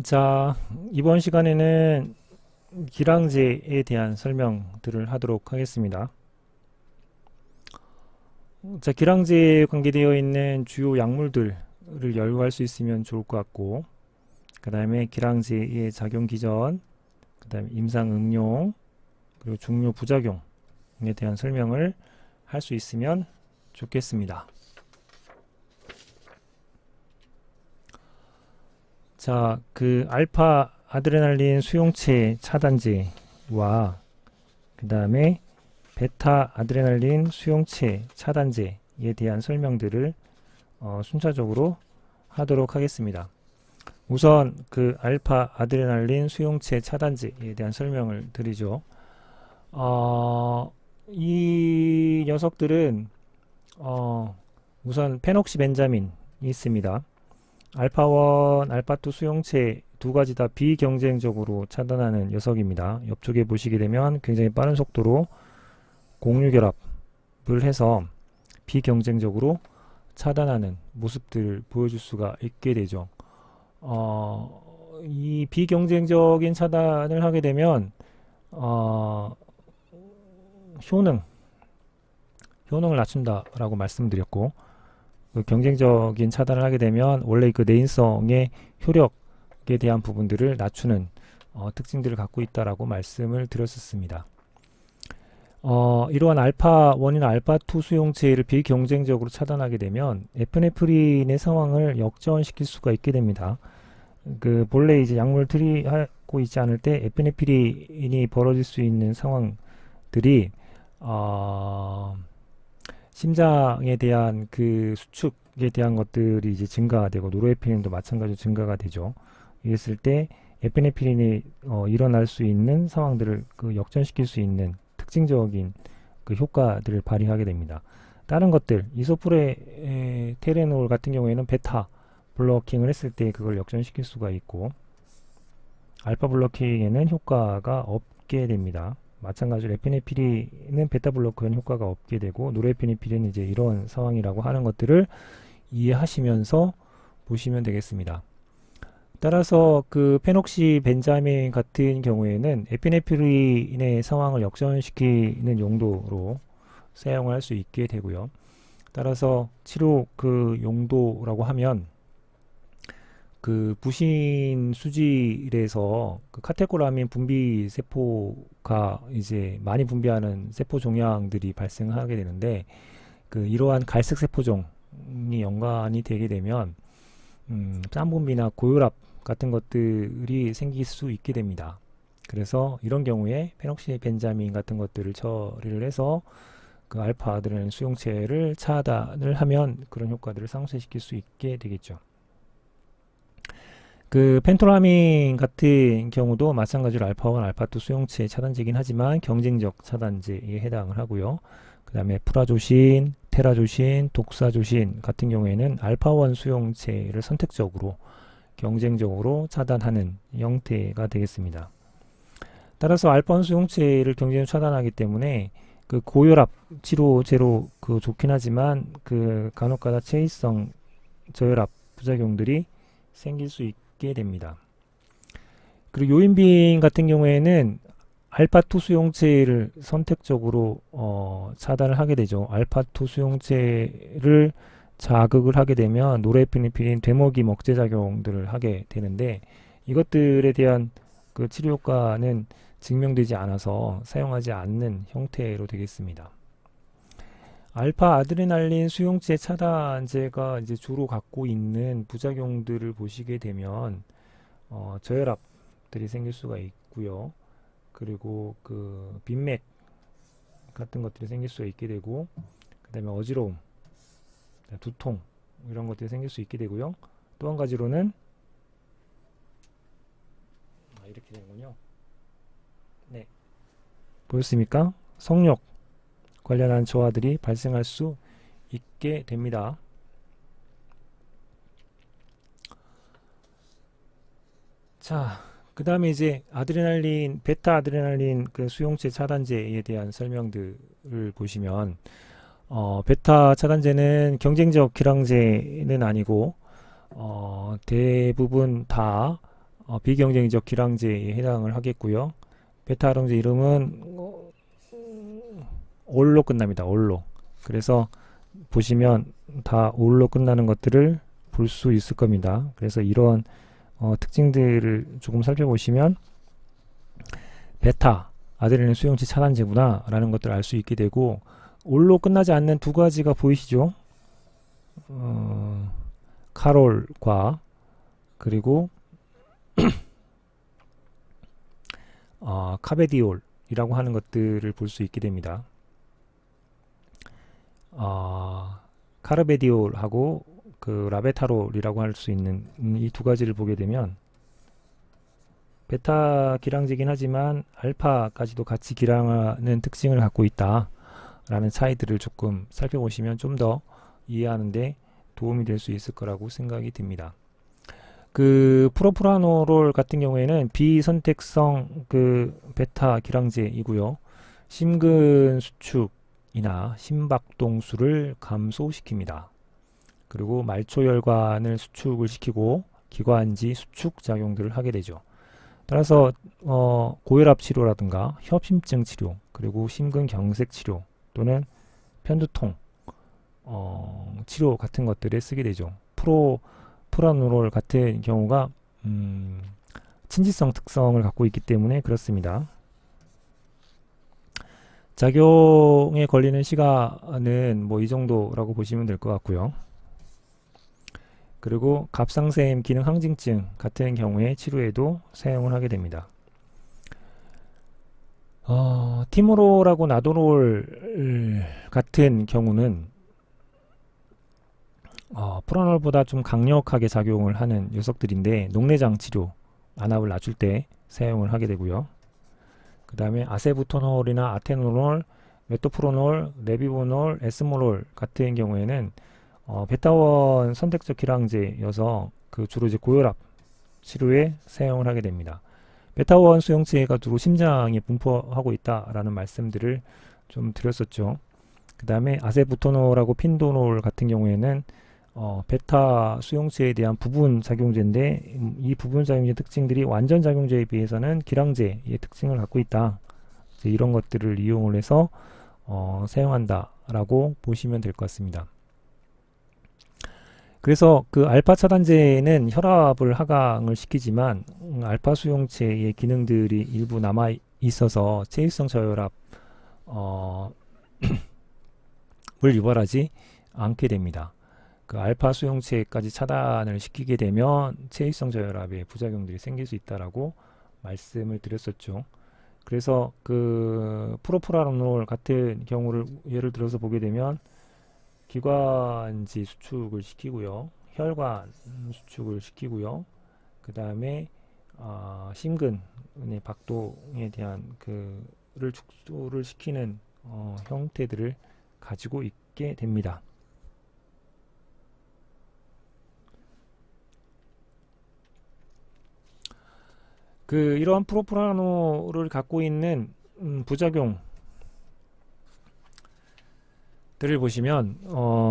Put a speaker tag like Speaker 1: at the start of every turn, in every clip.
Speaker 1: 자, 이번 시간에는 기량제에 대한 설명들을 하도록 하겠습니다. 자, 기량제에 관계되어 있는 주요 약물들을 열거할 수 있으면 좋을 것 같고, 그 다음에 기량제의 작용 기전, 그 다음에 임상 응용, 그리고 중요 부작용에 대한 설명을 할 수 있으면 좋겠습니다. 자, 그 알파 아드레날린 수용체 차단제와 그 다음에 베타 아드레날린 수용체 차단제에 대한 설명들을 순차적으로 하도록 하겠습니다. 우선 그 알파 아드레날린 수용체 차단제에 대한 설명을 드리죠. 이 녀석들은 우선 페녹시벤자민이 있습니다. 알파1, 알파2 수용체 두 가지 다 비경쟁적으로 차단하는 녀석입니다. 옆쪽에 보시게 되면 굉장히 빠른 속도로 공유결합을 해서 비경쟁적으로 차단하는 모습들을 보여줄 수가 있게 되죠. 이 비경쟁적인 차단을 하게 되면 효능을 낮춘다라고 말씀드렸고, 그 경쟁적인 차단을 하게 되면 원래 그 내인성의 효력에 대한 부분들을 낮추는 특징들을 갖고 있다라고 말씀을 드렸었습니다. 이러한 알파1이나 알파2 수용체를 비경쟁적으로 차단하게 되면 에피네프린의 상황을 역전시킬 수가 있게 됩니다. 그 본래 이제 약물을 투여하고 있지 않을 때 에피네프린이 벌어질 수 있는 상황들이 심장에 대한 그 수축에 대한 것들이 이제 증가가 되고, 노르에피린도 마찬가지로 증가가 되죠. 이랬을 때 에피네프린이 일어날 수 있는 상황들을 그 역전시킬 수 있는 특징적인 그 효과들을 발휘하게 됩니다. 다른 것들, 이소프레테레놀 같은 경우에는 베타 블로킹을 했을 때 그걸 역전시킬 수가 있고, 알파 블로킹에는 효과가 없게 됩니다. 마찬가지로 에피네프린은 베타 블로커에는 효과가 없게 되고, 노르에피네프린은 이제 이런 상황이라고 하는 것들을 이해하시면서 보시면 되겠습니다. 따라서 그 페녹시벤자민 같은 경우에는 에피네프린의 상황을 역전시키는 용도로 사용을 할 수 있게 되고요. 따라서 치료 그 용도라고 하면 그 부신 수질에서 그 카테코라민 분비 세포가 이제 많이 분비하는 세포 종양들이 발생하게 되는데, 그 이러한 갈색 세포종이 연관이 되게 되면 짠분비나 고혈압 같은 것들이 생길 수 있게 됩니다. 그래서 이런 경우에 페녹시벤자민 같은 것들을 처리를 해서 그 알파 아드레날린 수용체를 차단을 하면 그런 효과들을 상쇄시킬 수 있게 되겠죠. 그 펜토라민 같은 경우도 마찬가지로 알파1, 알파2 수용체 차단제긴 하지만 경쟁적 차단제에 해당을 하고요. 그 다음에 프라조신, 테라조신, 독사조신 같은 경우에는 알파1 수용체를 선택적으로 경쟁적으로 차단하는 형태가 되겠습니다. 따라서 알파1 수용체를 경쟁적으로 차단하기 때문에 그 고혈압 치료제로 그 좋긴 하지만 그 간혹가다 체위성 저혈압 부작용들이 생길 수 있게 됩니다. 그리고 요인빈 같은 경우에는 알파2 수용체를 선택적으로 차단을 하게 되죠. 알파2 수용체를 자극을 하게 되면 노르에피네프린 되먹이 먹재 작용들을 하게 되는데, 이것들에 대한 그 치료 효과는 증명되지 않아서 사용하지 않는 형태로 되겠습니다. 알파 아드레날린 수용체 차단제가 이제 주로 갖고 있는 부작용들을 보시게 되면 저혈압들이 생길 수가 있고요. 그리고 그 빈맥 같은 것들이 생길 수 있게 되고, 그 다음에 어지러움, 두통 이런 것들이 생길 수 있게 되고요. 또 한 가지로는 이렇게 되는군요. 네, 보였습니까? 성욕 관련한 저하들이 발생할 수 있게 됩니다. 자, 그 다음에 이제 아드레날린, 베타 아드레날린 그 수용체 차단제에 대한 설명들을 보시면, 베타 차단제는 경쟁적 기량제는 아니고, 대부분 다 비경쟁적 기량제에 해당을 하겠고요. 베타 할응제 이름은 올로 끝납니다. 올로. 그래서 보시면 다 올로 끝나는 것들을 볼 수 있을 겁니다. 그래서 이런 특징들을 조금 살펴보시면 베타 아데레날 수용체 차단제구나 라는 것들을 알 수 있게 되고, 올로 끝나지 않는 두 가지가 보이시죠? 카롤과 그리고 카베디올이라고 하는 것들을 볼 수 있게 됩니다. 카르베디올하고 그 라베타롤이라고 할 수 있는 이 두 가지를 보게 되면 베타 기량제긴 하지만 알파까지도 같이 기량하는 특징을 갖고 있다 라는 차이들을 조금 살펴보시면 좀 더 이해하는데 도움이 될 수 있을 거라고 생각이 듭니다. 그 프로프라노롤 같은 경우에는 비선택성 그 베타 기량제이고요. 심근 수축이나 심박동수를 감소시킵니다. 그리고 말초혈관을 수축을 시키고 기관지 수축 작용들을 하게 되죠. 따라서 고혈압 치료라든가 협심증 치료, 그리고 심근경색 치료 또는 편두통 치료 같은 것들에 쓰게 되죠. 프로프라노롤 같은 경우가 친지성 특성을 갖고 있기 때문에 그렇습니다. 작용에 걸리는 시간은 뭐 이 정도라고 보시면 될 것 같고요. 그리고 갑상샘 기능 항진증 같은 경우에 치료에도 사용을 하게 됩니다. 티모롤하고 나도롤 같은 경우는 프로놀보다 좀 강력하게 작용을 하는 녀석들인데 녹내장 치료, 안압을 낮출 때 사용을 하게 되고요. 그 다음에 아세부토놀이나 아테노놀, 메토프로놀, 레비보놀, 에스모롤 같은 경우에는 베타원 선택적 기량제여서 그 주로 이제 고혈압 치료에 사용을 하게 됩니다. 베타원 수용체가 주로 심장에 분포하고 있다라는 말씀들을 좀 드렸었죠. 그 다음에 아세부토놀하고 핀도놀 같은 경우에는 베타 수용체에 대한 부분 작용제인데 이 부분 작용제 특징들이 완전 작용제에 비해서는 기량제의 특징을 갖고 있다. 이런 것들을 이용을 해서 사용한다라고 보시면 될 것 같습니다. 그래서 그 알파 차단제는 혈압을 하강을 시키지만 알파 수용체의 기능들이 일부 남아 있어서 체위성 저혈압 을 유발하지 않게 됩니다. 그 알파 수용체까지 차단을 시키게 되면 체위성 저혈압의 부작용들이 생길 수 있다라고 말씀을 드렸었죠. 그래서 그 프로프라놀 같은 경우를 예를 들어서 보게 되면 기관지 수축을 시키고요, 혈관 수축을 시키고요, 그 다음에 심근의 박동에 대한 그를 축소를 시키는 형태들을 가지고 있게 됩니다. 이러한 프로프라노를 갖고 있는 부작용들을 보시면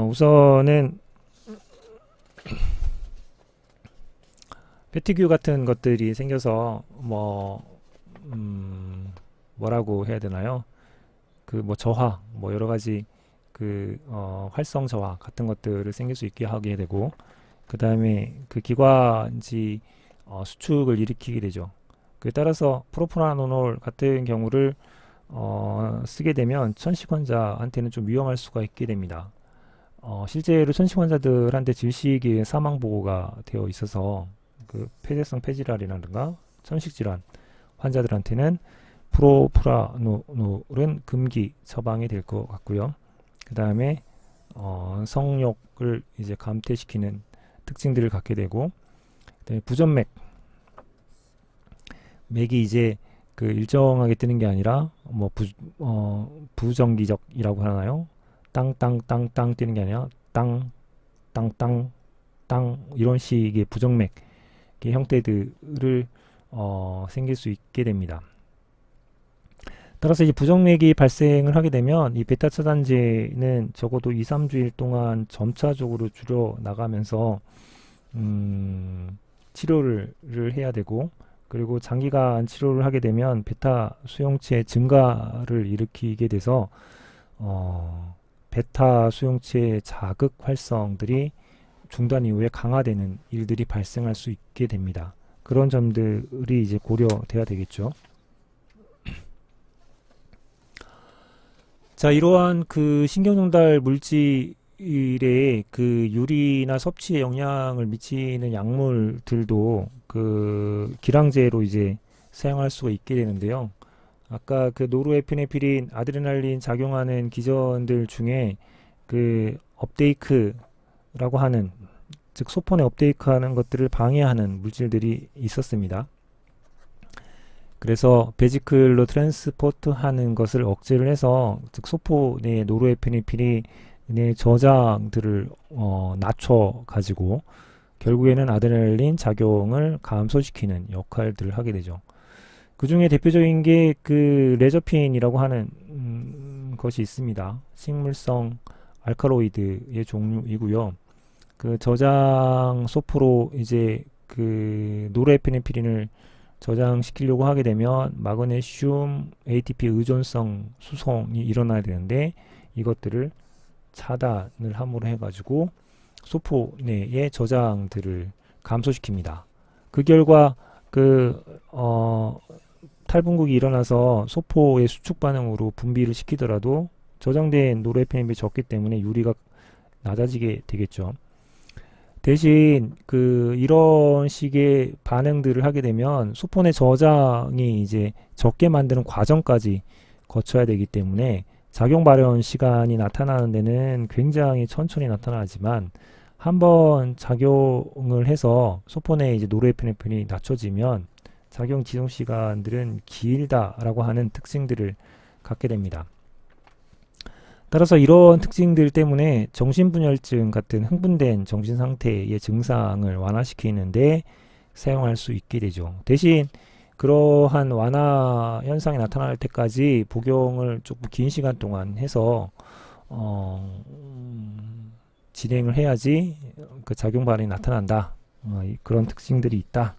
Speaker 1: 우선은 패티규 같은 것들이 생겨서 뭐라고 해야 되나요? 저하, 여러 가지 활성 저하 같은 것들을 생길 수 있게 하게 되고, 그 다음에 그 기관지 수축을 일으키게 되죠. 그에 따라서 프로프라노놀 같은 경우를 쓰게 되면 천식 환자한테는 좀 위험할 수가 있게 됩니다. 실제로 천식 환자들한테 질식의 사망 보고가 되어 있어서 그 폐쇄성 폐질환이라든가 천식 질환 환자들한테는 프로프라노놀은 금기 처방이 될 것 같고요. 그 다음에 성욕을 이제 감퇴시키는 특징들을 갖게 되고, 그다음에 맥이 이제 그 일정하게 뜨는 게 아니라 부정기적이라고 하나요? 땅땅땅땅 뛰는 게 아니라 땅땅땅땅 이런 식의 부정맥의 형태들을 생길 수 있게 됩니다. 따라서 이제 부정맥이 발생을 하게 되면 이 베타 차단제는 적어도 2-3주일 동안 점차적으로 줄여 나가면서 치료를 해야 되고, 그리고 장기간 치료를 하게 되면 베타 수용체 증가를 일으키게 돼서 베타 수용체 자극 활성들이 중단 이후에 강화되는 일들이 발생할 수 있게 됩니다. 그런 점들이 이제 고려돼야 되겠죠. 자, 이러한 그 신경전달 물질에 그 유리나 섭취에 영향을 미치는 약물들도 그 기량제로 이제 사용할 수가 있게 되는데요. 아까 그 노르에피네프린, 아드레날린 작용하는 기전들 중에 그 업테이크라고 하는, 즉 소폰에 업테이크하는 것들을 방해하는 물질들이 있었습니다. 그래서 베지클로 트랜스포트 하는 것을 억제를 해서, 즉 소폰의 노르에피네프린의 저장들을 낮춰 가지고 결국에는 아드레날린 작용을 감소시키는 역할들을 하게 되죠. 그 중에 대표적인 게 그 레저핀이라고 하는 것이 있습니다. 식물성 알칼로이드의 종류이고요. 그 저장 소프로 이제 그 노르에피네프린을 저장시키려고 하게 되면 마그네슘 ATP 의존성 수송이 일어나야 되는데, 이것들을 차단을 함으로 해가지고 소포 내의 저장들을 감소시킵니다. 그 결과 그 탈분국이 일어나서 소포의 수축 반응으로 분비를 시키더라도 저장된 노르에피네프린이 적기 때문에 유리가 낮아지게 되겠죠. 대신 그 이런 식의 반응들을 하게 되면 소폰의 저장이 이제 적게 만드는 과정까지 거쳐야 되기 때문에 작용 발현 시간이 나타나는 데는 굉장히 천천히 나타나지만, 한번 작용을 해서 소폰의 이제 노르에피네프린이 낮춰지면 작용 지속 시간들은 길다라고 하는 특징들을 갖게 됩니다. 따라서 이런 특징들 때문에 정신분열증 같은 흥분된 정신 상태의 증상을 완화시키는데 사용할 수 있게 되죠. 대신 그러한 완화 현상이 나타날 때까지 복용을 조금 긴 시간 동안 해서 진행을 해야지 그 작용 반응이 나타난다. 그런 특징들이 있다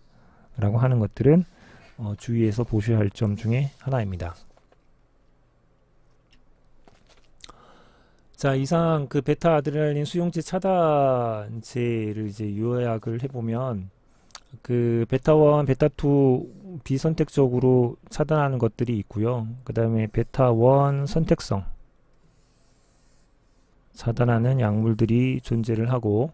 Speaker 1: 라고 하는 것들은 주의해서 보셔야 할 점 중에 하나입니다. 자, 이상 그 베타 아드레날린 수용체 차단제를 이제 요약을 해보면, 그 베타1, 베타2 비선택적으로 차단하는 것들이 있고요. 그 다음에 베타1 선택성 차단하는 약물들이 존재를 하고,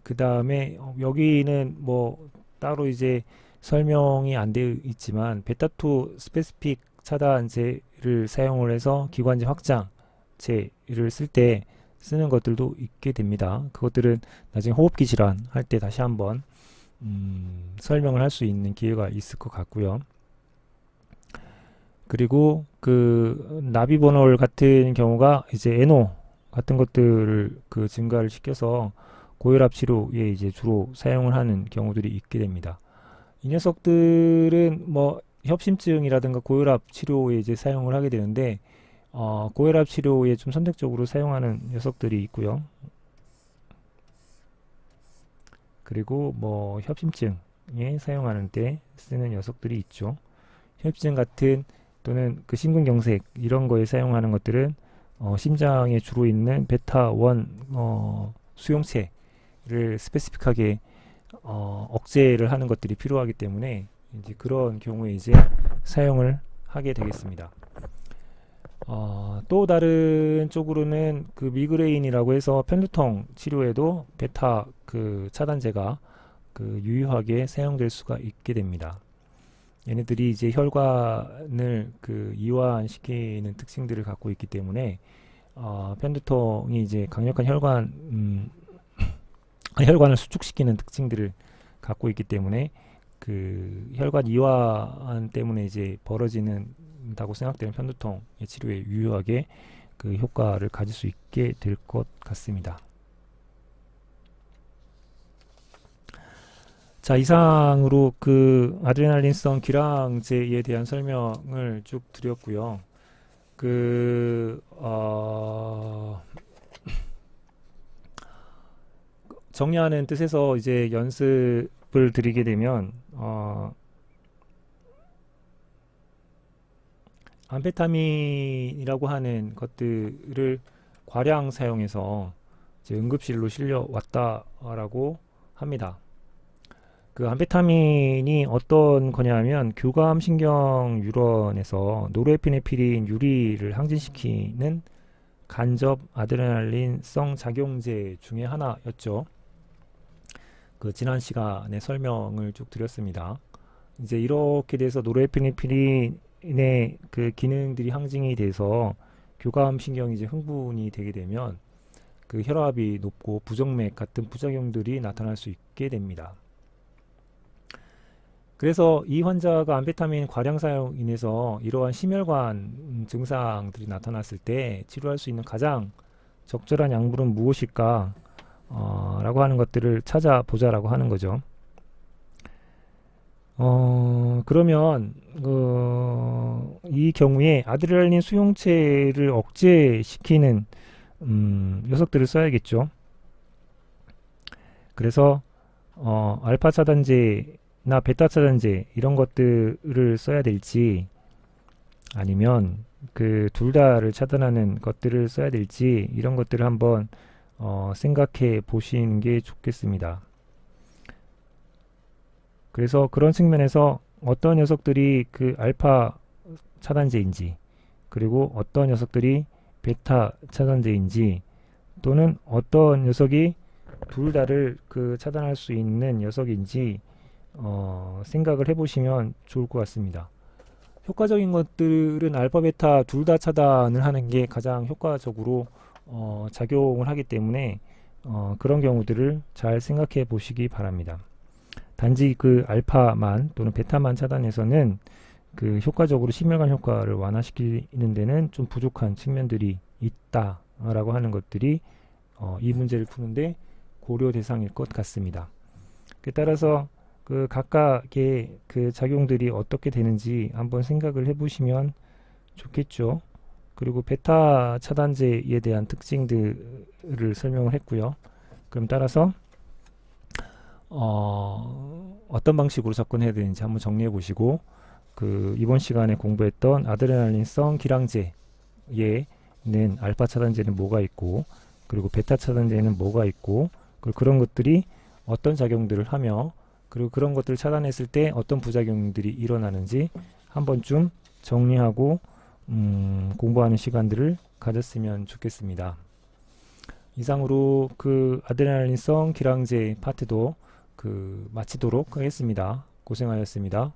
Speaker 1: 그 다음에 여기는 뭐 따로 이제 설명이 안 되어 있지만 베타2 스페시픽 차단제를 사용을 해서 기관지 확장제를 쓸 때 쓰는 것들도 있게 됩니다. 그것들은 나중에 호흡기 질환 할 때 다시 한번 설명을 할 수 있는 기회가 있을 것 같고요. 그리고 그 나비보놀 같은 경우가 이제 에노 같은 것들을 그 증가를 시켜서 고혈압 치료에 이제 주로 사용을 하는 경우들이 있게 됩니다. 이 녀석들은 뭐 협심증이라든가 고혈압 치료에 이제 사용을 하게 되는데, 고혈압 치료에 좀 선택적으로 사용하는 녀석들이 있고요. 그리고 뭐 협심증에 사용하는 때 쓰는 녀석들이 있죠. 협심증 같은 또는 그 심근경색 이런 거에 사용하는 것들은 심장에 주로 있는 베타1 수용체를 스페시픽하게 억제를 하는 것들이 필요하기 때문에 이제 그런 경우에 이제 사용을 하게 되겠습니다. 또 다른 쪽으로는 그 미그레인이라고 해서 편두통 치료에도 베타 그 차단제가 그 유효하게 사용될 수가 있게 됩니다. 얘네들이 이제 혈관을 그 이완시키는 특징들을 갖고 있기 때문에 편두통이 이제 강력한 혈관을 수축시키는 특징들을 갖고 있기 때문에 그 혈관 이완 때문에 이제 벌어지는다고 생각되는 편두통의 치료에 유효하게 그 효과를 가질 수 있게 될 것 같습니다. 자, 이상으로 그 아드레날린성 기량제에 대한 설명을 쭉 드렸고요. 정리하는 뜻에서 이제 연습을 드리게 되면 암페타민이라고 하는 것들을 과량 사용해서 이제 응급실로 실려왔다라고 합니다. 그 암페타민이 어떤 거냐면 교감신경 뉴런에서 노르에피네프린 유리를 항진시키는 간접 아드레날린성 작용제 중에 하나였죠. 그 지난 시간에 설명을 쭉 드렸습니다. 이제 이렇게 돼서 노르에피네프린의 그 기능들이 항진이 돼서 교감신경이 이제 흥분이 되게 되면 그 혈압이 높고 부정맥 같은 부작용들이 나타날 수 있게 됩니다. 그래서 이 환자가 암페타민 과량 사용 인해서 이러한 심혈관 증상들이 나타났을 때 치료할 수 있는 가장 적절한 약물은 무엇일까? 라고 하는 것들을 찾아보자라고 하는 거죠. 그러면 이 경우에 아드레날린 수용체를 억제시키는 녀석들을 써야겠죠. 그래서 알파 차단제나 베타 차단제 이런 것들을 써야 될지 아니면 그 둘 다를 차단하는 것들을 써야 될지 이런 것들을 한번 생각해 보시는 게 좋겠습니다. 그래서 그런 측면에서 어떤 녀석들이 그 알파 차단제인지 그리고 어떤 녀석들이 베타 차단제인지 또는 어떤 녀석이 둘 다를 그 차단할 수 있는 녀석인지 생각을 해보시면 좋을 것 같습니다. 효과적인 것들은 알파 베타 둘 다 차단을 하는 게 가장 효과적으로 작용을 하기 때문에 그런 경우들을 잘 생각해 보시기 바랍니다. 단지 그 알파만 또는 베타만 차단해서는 그 효과적으로 심혈관 효과를 완화시키는 데는 좀 부족한 측면들이 있다라고 하는 것들이 이 문제를 푸는데 고려 대상일 것 같습니다. 따라서 그 각각의 그 작용들이 어떻게 되는지 한번 생각을 해보시면 좋겠죠. 그리고 베타 차단제에 대한 특징들을 설명을 했고요. 그럼 따라서 어떤 방식으로 접근해야 되는지 한번 정리해 보시고 그 이번 시간에 공부했던 아드레날린성 기량제에는 알파 차단제는 뭐가 있고 그리고 베타 차단제는 뭐가 있고 그리고 그런 것들이 어떤 작용들을 하며 그리고 그런 것들을 차단했을 때 어떤 부작용들이 일어나는지 한번쯤 정리하고 공부하는 시간들을 가졌으면 좋겠습니다. 이상으로 그 아드레날린성 기량제 파트도 마치도록 하겠습니다. 고생하셨습니다.